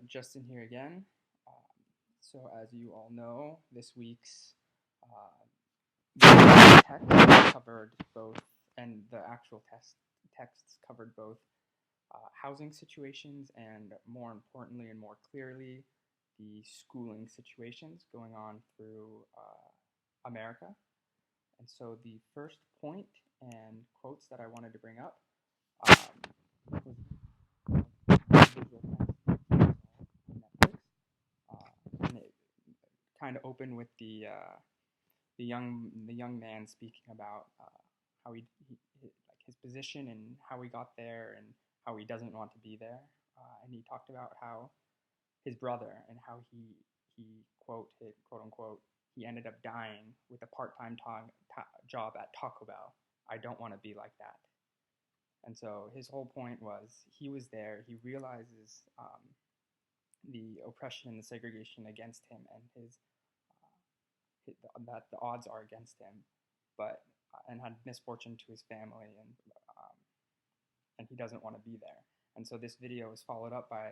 Justin here again. So as you all know, this week's text covered both, and the actual texts covered both housing situations and, more importantly and more clearly, the schooling situations going on through America. And so the first point and quotes that I wanted to bring up was visual text on Netflix. And it kind of opened with the young man speaking about how like his position and how he got there and how he doesn't want to be there. And he talked about how his brother and how he quote unquote he ended up dying with a part-time job at Taco Bell. I don't want to be like that. And so his whole point was he was there. He realizes the oppression and the segregation against him, and that the odds are against him, but and had misfortune to his family, and he doesn't want to be there. And so this video is followed up by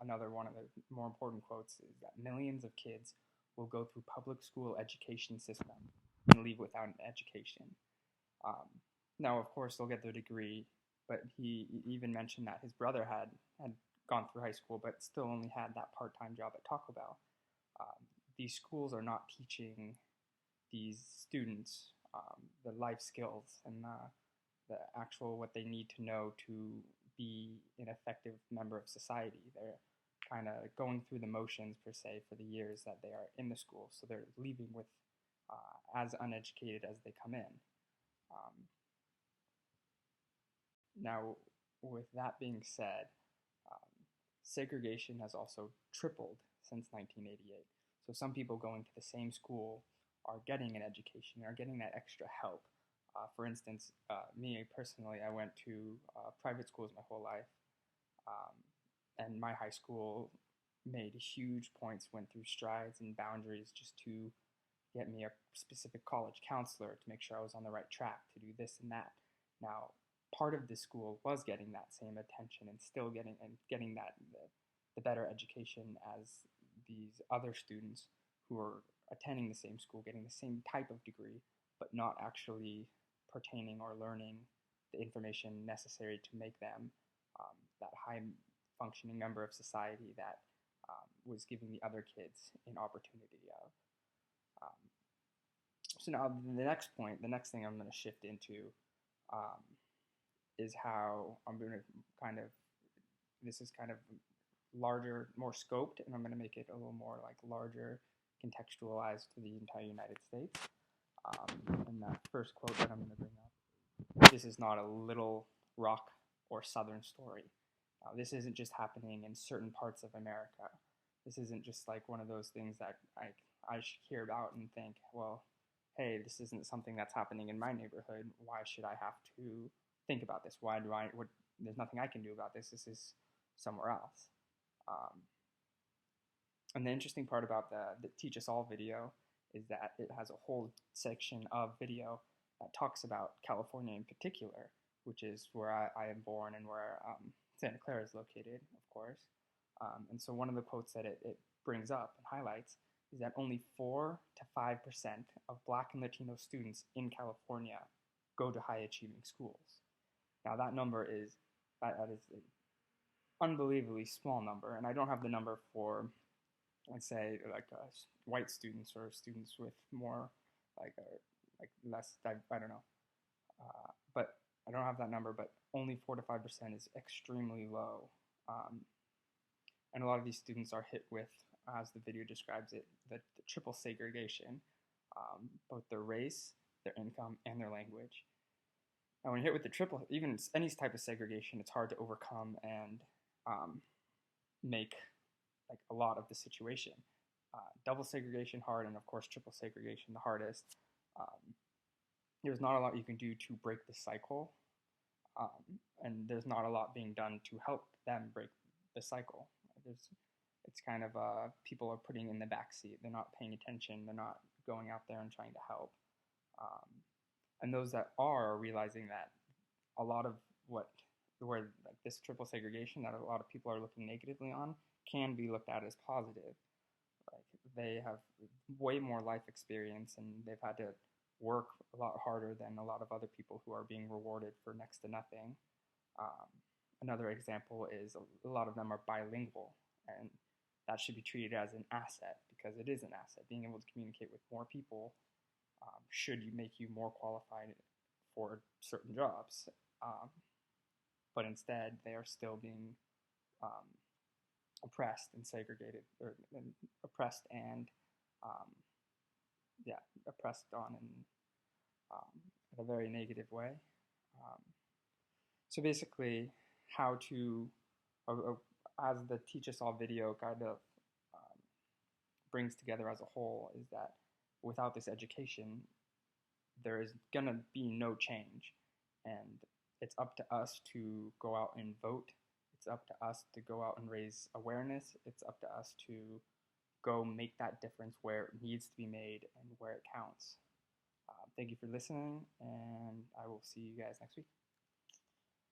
another one of the more important quotes: is that millions of kids will go through public school education system and leave without an education. Now, of course, they'll get their degree, but he even mentioned that his brother had gone through high school, but still only had that part-time job at Taco Bell. These schools are not teaching these students the life skills and the actual what they need to know to be an effective member of society. They're kind of going through the motions, per se, for the years that they are in the school, so they're leaving with as uneducated as they come in. Now, with that being said, segregation has also tripled since 1988. So some people going to the same school are getting an education, are getting that extra help. For instance, me personally, I went to private schools my whole life, and my high school made huge points, went through strides and boundaries just to get me a specific college counselor to make sure I was on the right track to do this and that. Now, part of this school was getting that same attention and still getting that the better education as these other students who are attending the same school, getting the same type of degree, but not actually pertaining or learning the information necessary to make them that high functioning member of society that was giving the other kids an opportunity of. So now the next point, the next thing I'm going to shift into is how I'm going to this is kind of larger, more scoped, and I'm going to make it a little more like larger, contextualized to the entire United States. And that first quote that I'm going to bring up, this is not a Little Rock or Southern story. This isn't just happening in certain parts of America. This isn't just like one of those things that I should hear about and think, well, hey, this isn't something that's happening in my neighborhood. Why should I have to think about this? There's nothing I can do about this. This is somewhere else. And the interesting part about the Teach Us All video is that it has a whole section of video that talks about California in particular, which is where I am born and where Santa Clara is located, of course. And so one of the quotes that it brings up and highlights is that only 4 to 5% of Black and Latino students in California go to high achieving schools. Now that number is an unbelievably small number, and I don't have the number for, let's say, like white students or students with more like less, I don't know, but I don't have that number. But only 4 to 5% is extremely low, and a lot of these students are hit with, as the video describes it, the triple segregation, both their race, their income, and their language. Now, when you're hit with the triple, even any type of segregation, it's hard to overcome and make like a lot of the situation. Double segregation hard, and of course triple segregation the hardest. There's not a lot you can do to break the cycle, and there's not a lot being done to help them break the cycle. It's kind of people are putting in the backseat. They're not paying attention. They're not going out there and trying to help. And those that are realizing that a lot of what where like this triple segregation that a lot of people are looking negatively on can be looked at as positive. Like they have way more life experience and they've had to work a lot harder than a lot of other people who are being rewarded for next to nothing. Um, Another example is a lot of them are bilingual, and that should be treated as an asset because it is an asset. Being able to communicate with more people should make you more qualified for certain jobs. Um, but instead, they are still being um, oppressed and segregated, or oppressed and um, yeah, oppressed on in a very negative way. Um, so basically, how to, as the Teach Us All video kind of um, brings together as a whole, is that without this education, there is going to be no change. And it's up to us to go out and vote. It's up to us to go out and raise awareness. It's up to us to go make that difference where it needs to be made and where it counts. Thank you for listening, and I will see you guys next week.